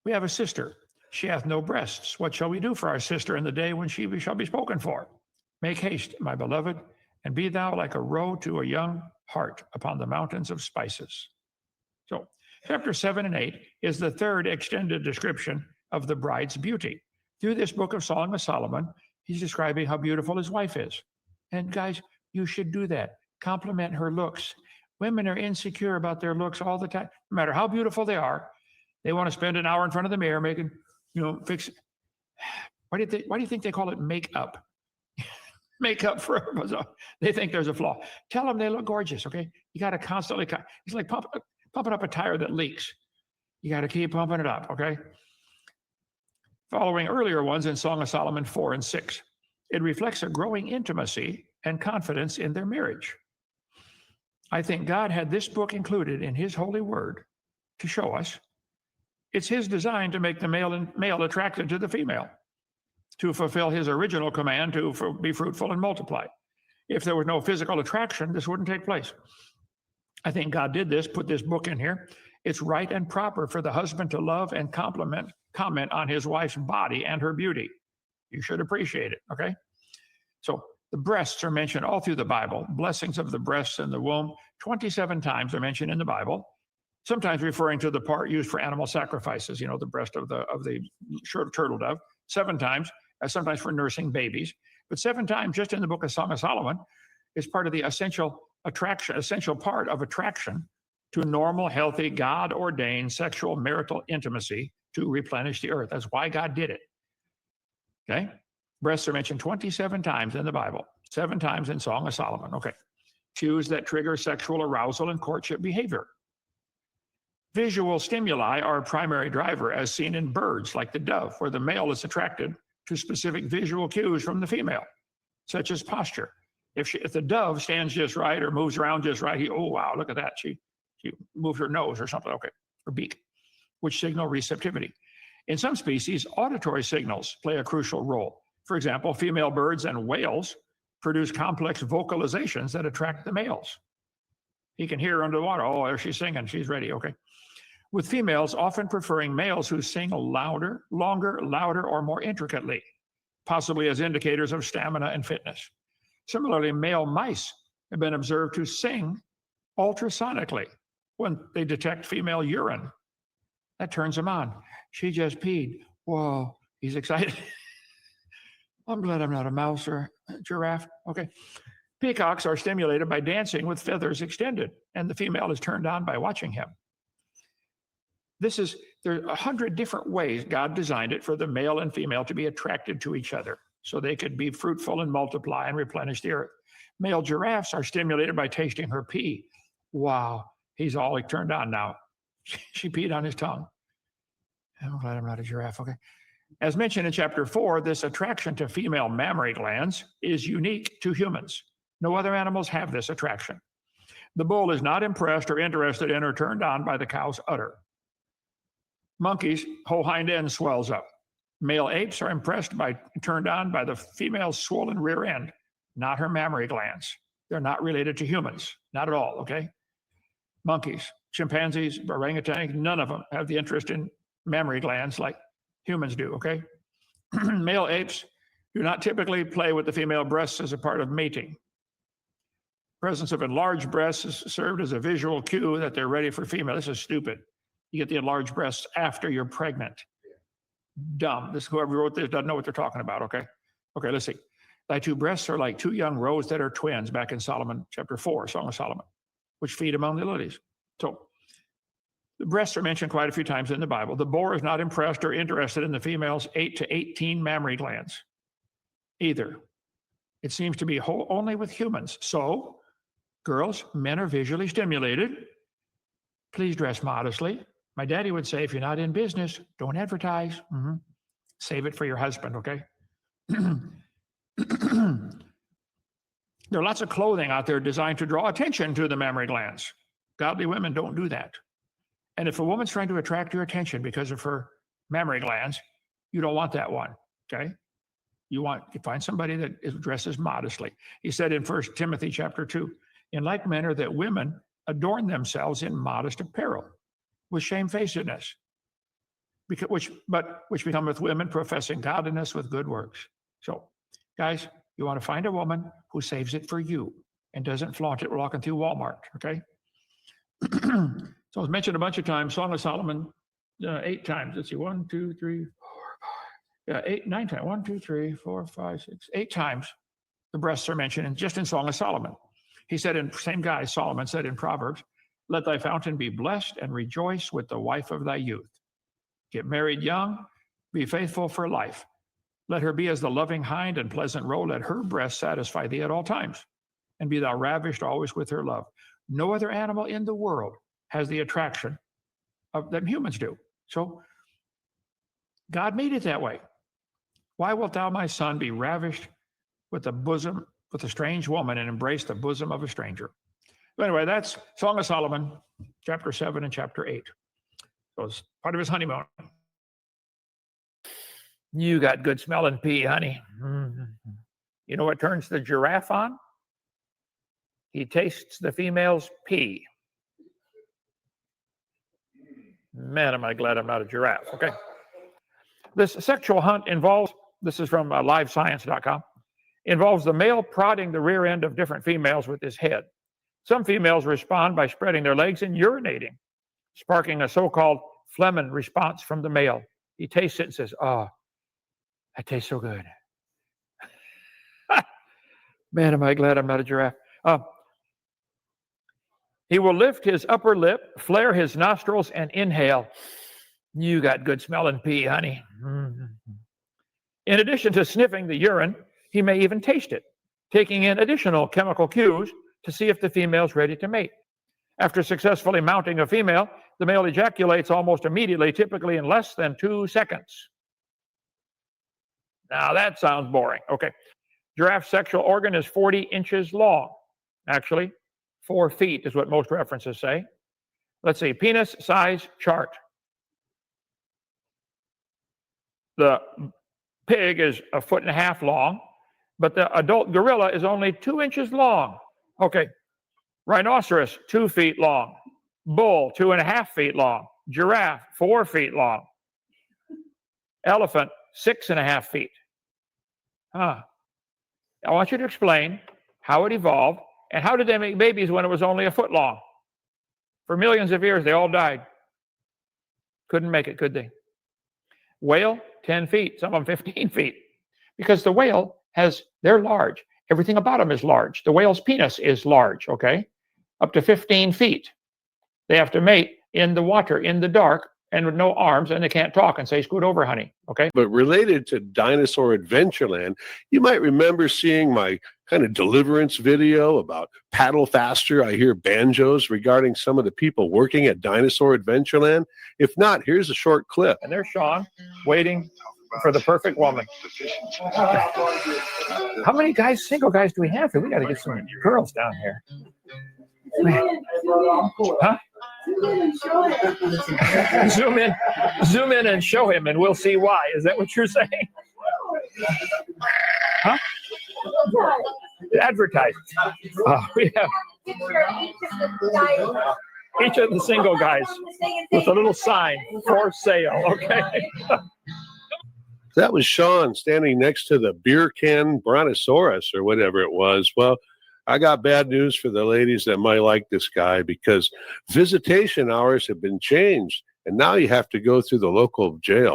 We have a sister. She hath no breasts. What shall we do for our sister in the day when she shall be spoken for? Make haste, my beloved, and be thou like a roe to a young hart upon the mountains of spices. So, chapter 7 and 8 is the third extended description of the bride's beauty. Through this book of Song of Solomon, he's describing how beautiful his wife is. And guys, you should do that. Compliment her looks. Women are insecure about their looks all the time. No matter how beautiful they are, they want to spend an hour in front of the mirror making, fix. Why do you think they call it makeup? Makeup for they think there's a flaw. Tell them they look gorgeous. Okay, you got to constantly. It's like pumping up a tire that leaks. You got to keep pumping it up. Okay. Following earlier ones in Song of Solomon 4 and 6, it reflects a growing intimacy and confidence in their marriage. I think God had this book included in His holy word to show us it's His design to make the male attracted to the female, to fulfill His original command to be fruitful and multiply. If there was no physical attraction, this wouldn't take place. I think God did this, put this book in here. It's right and proper for the husband to love and comment on his wife's body and her beauty. You should appreciate it, okay? So the breasts are mentioned all through the Bible. Blessings of the breasts and the womb, 27 times are mentioned in the Bible, sometimes referring to the part used for animal sacrifices, the breast of the turtle dove, 7 times, sometimes for nursing babies, but 7 times just in the book of Song of Solomon is part of the essential part of attraction to normal, healthy, God-ordained sexual marital intimacy to replenish the earth. That's why God did it. Okay? Breasts are mentioned 27 times in the Bible, 7 times in Song of Solomon. Okay. Cues that trigger sexual arousal and courtship behavior. Visual stimuli are a primary driver, as seen in birds like the dove, where the male is attracted to specific visual cues from the female, such as posture. If the dove stands just right or moves around just right, oh, wow, look at that. She moved her nose or something, okay, or beak, which signal receptivity. In some species, auditory signals play a crucial role. For example, female birds and whales produce complex vocalizations that attract the males. He can hear her under the water. Oh, there she's singing. She's ready, okay. With females often preferring males who sing louder, longer, louder, or more intricately, possibly as indicators of stamina and fitness. Similarly, male mice have been observed to sing ultrasonically when they detect female urine. That turns them on. She just peed. Whoa, he's excited. I'm glad I'm not a mouse or a giraffe. Okay. Peacocks are stimulated by dancing with feathers extended, and the female is turned on by watching him. There are 100 different ways God designed it for the male and female to be attracted to each other so they could be fruitful and multiply and replenish the earth. Male giraffes are stimulated by tasting her pee. Wow, he's all turned on now. She peed on his tongue. I'm glad I'm not a giraffe, okay. As mentioned in chapter 4, this attraction to female mammary glands is unique to humans. No other animals have this attraction. The bull is not impressed or interested in or turned on by the cow's udder. Monkeys' whole hind end swells up. Male apes are turned on by the female's swollen rear end, not her mammary glands. They're not related to humans, not at all, okay? Monkeys, chimpanzees, orangutans, none of them have the interest in mammary glands like humans do, okay? Male apes do not typically play with the female breasts as a part of mating. Presence of enlarged breasts is served as a visual cue that they're ready for female. This is stupid. You get the enlarged breasts after you're pregnant. Dumb. Whoever wrote this doesn't know what they're talking about, okay? Okay, let's see. Thy 2 breasts are like 2 young roes that are twins, back in Solomon, chapter 4, Song of Solomon, which feed among the lilies. So the breasts are mentioned quite a few times in the Bible. The boar is not impressed or interested in the female's 8 to 18 mammary glands either. It seems to be only with humans. So, girls, men are visually stimulated. Please dress modestly. My daddy would say, if you're not in business, don't advertise. Save it for your husband, okay? There are lots of clothing out there designed to draw attention to the mammary glands. Godly women don't do that. And if a woman's trying to attract your attention because of her mammary glands, you don't want that one, okay? You find somebody that dresses modestly. He said in 1 Timothy chapter 2, in like manner that women adorn themselves in modest apparel with shamefacedness. which becometh women professing godliness with good works. So, guys, you want to find a woman who saves it for you and doesn't flaunt it walking through Walmart, okay? So it's mentioned a bunch of times, Song of Solomon, 8 times. Let's see, 1, 2, 3, 4, 5. Yeah, 9 times. 1, 2, 3, 4, 5, 6, 8 times the breasts are mentioned and just in Song of Solomon. He said, same guy, Solomon said in Proverbs, let thy fountain be blessed and rejoice with the wife of thy youth. Get married young, be faithful for life. Let her be as the loving hind and pleasant roe. Let her breast satisfy thee at all times, and be thou ravished always with her love. No other animal in the world has the attraction that humans do. So God made it that way. Why wilt thou, my son, be ravished with a strange woman and embrace the bosom of a stranger? But anyway, that's Song of Solomon, chapter 7 and chapter 8. So it's part of his honeymoon. You got good smelling pee, honey. Mm-hmm. You know what turns the giraffe on? He tastes the female's pee. Man, am I glad I'm not a giraffe. Okay. This sexual hunt involves, this is from livescience.com, involves the male prodding the rear end of different females with his head. Some females respond by spreading their legs and urinating, sparking a so-called phlegm response from the male. He tastes it and says, oh, that tastes so good. Man, am I glad I'm not a giraffe. He will lift his upper lip, flare his nostrils, and inhale. You got good smelling pee, honey. Mm-hmm. In addition to sniffing the urine, he may even taste it, taking in additional chemical cues to see if the female's ready to mate. After successfully mounting a female, the male ejaculates almost immediately, typically in less than 2 seconds. Now that sounds boring. Okay. Giraffe's sexual organ is 40 inches long. Actually, 4 feet is what most references say. Let's see, penis size chart. The pig is 1.5 feet long, but the adult gorilla is only 2 inches long. Okay. Rhinoceros, 2 feet long. Bull, 2.5 feet long. Giraffe, 4 feet long. Elephant, 6.5 feet. I want you to explain how it evolved and how did they make babies when it was only 1 foot long? For millions of years, they all died. Couldn't make it, could they? Whale, 10 feet, some of them 15 feet. Because the whale they're large. Everything about them is large. The whale's penis is large, okay? Up to 15 feet. They have to mate in the water, in the dark, and with no arms, and they can't talk and say, scoot over, honey, okay? But related to Dinosaur Adventureland, you might remember seeing my kind of deliverance video about paddle faster. I hear banjos regarding some of the people working at Dinosaur Adventureland. If not, here's a short clip. And there's Sean waiting for the perfect woman. How many guys, single guys, do we have here? We got to get some girls down here. Huh? Zoom in and show him, and we'll see why. Is that what you're saying? Huh? Advertise. We have each of the single guys with a little sign, for sale, okay? That was Sean standing next to the beer can brontosaurus or whatever it was. Well, I got bad news for the ladies that might like this guy, because visitation hours have been changed, and now you have to go through the local jail.